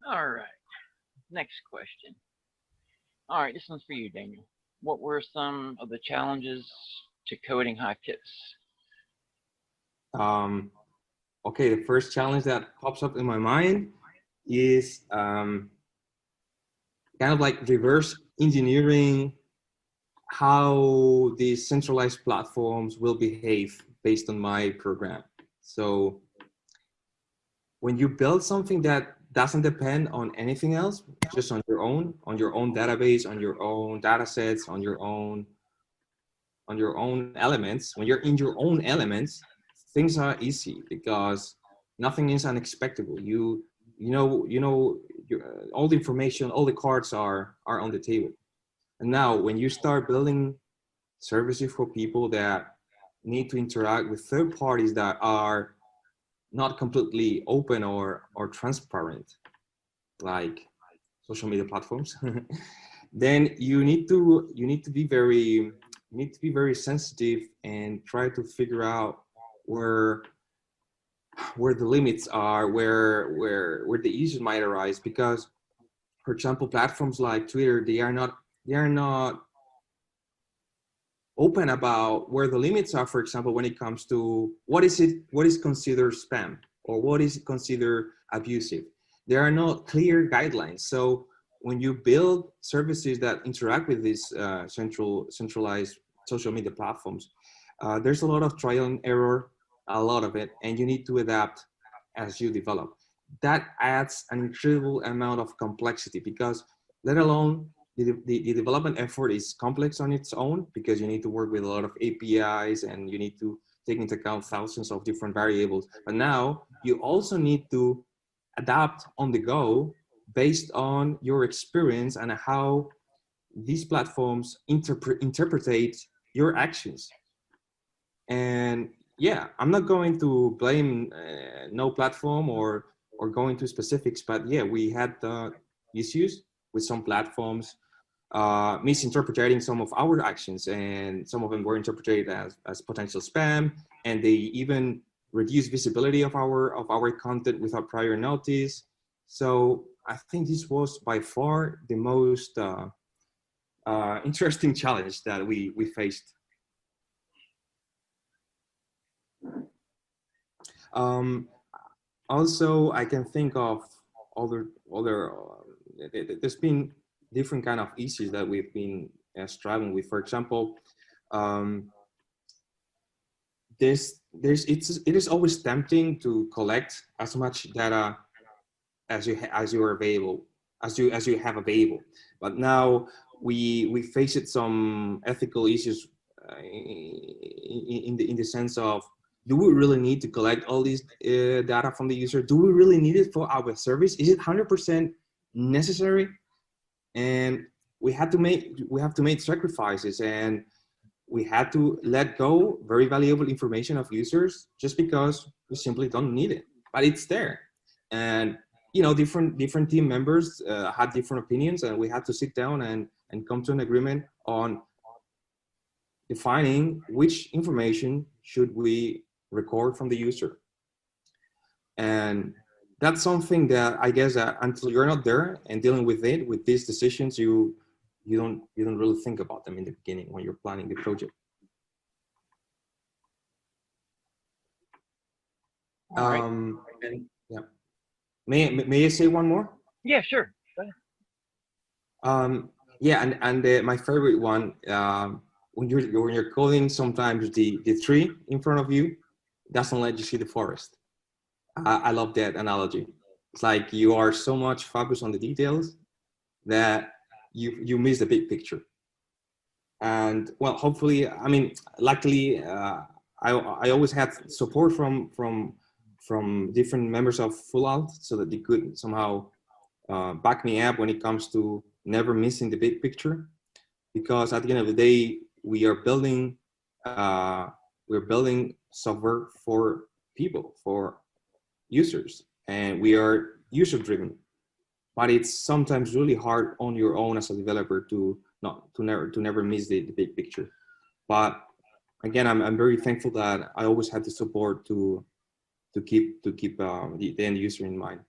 All right, next question. All right, this one's for you, Daniel. What were some of the challenges to coding HiveTips? Okay, the first challenge that pops up in my mind is kind of like reverse engineering how these centralized platforms will behave based on my program. So when you build something that doesn't depend on anything else, just on your own database, on your own data sets, on your own elements, when you're in your own elements, things are easy because nothing is unexpected. You know all the information, all the cards are on the table. And now when you start building services for people that need to interact with third parties that are not completely open or transparent, like social media platforms, then you need to be very sensitive and try to figure out where the limits are, where the issues might arise. Because, for example, platforms like Twitter, they are not open about where the limits are. For example, when it comes to what is considered spam or what is considered abusive, there are no clear guidelines. So when you build services that interact with these centralized social media platforms, there's a lot of trial and error, a lot of it, and you need to adapt as you develop. That adds an incredible amount of complexity, because let alone the development effort is complex on its own, because you need to work with a lot of APIs and you need to take into account thousands of different variables. But now you also need to adapt on the go based on your experience and how these platforms interpret your actions. And yeah, I'm not going to blame no platform or go into specifics, but yeah, we had issues with some platforms misinterpreting some of our actions, and some of them were interpreted as potential spam, and they even reduce visibility of our content without prior notice. So I think this was by far the most interesting challenge that we faced. Also, I can think of other there's been different kind of issues that we've been struggling with. For example, it is always tempting to collect as much data as you have available. But now we faced some ethical issues in the sense of, do we really need to collect all these data from the user? Do we really need it for our service? Is it 100% necessary? And we have to make sacrifices, and we had to let go very valuable information of users just because we simply don't need it, but it's there. And different team members had different opinions, and we had to sit down and come to an agreement on defining which information should we record from the user. And that's something that I guess until you're not there and dealing with it, with these decisions, you don't really think about them in the beginning when you're planning the project. And yeah, may I say one more? Yeah, sure. Go ahead. Yeah, and my favorite one, when you're coding, sometimes the tree in front of you doesn't let you see the forest. I love that analogy. It's like you are so much focused on the details that you miss the big picture. And well, hopefully, I mean, luckily, I always had support from different members of FULLALT, so that they could somehow back me up when it comes to never missing the big picture. Because at the end of the day, we're building software for people, for users, and we are user driven. but it's sometimes really hard on your own as a developer to never miss the big picture. But again, I'm very thankful that I always had the support to keep the end user in mind.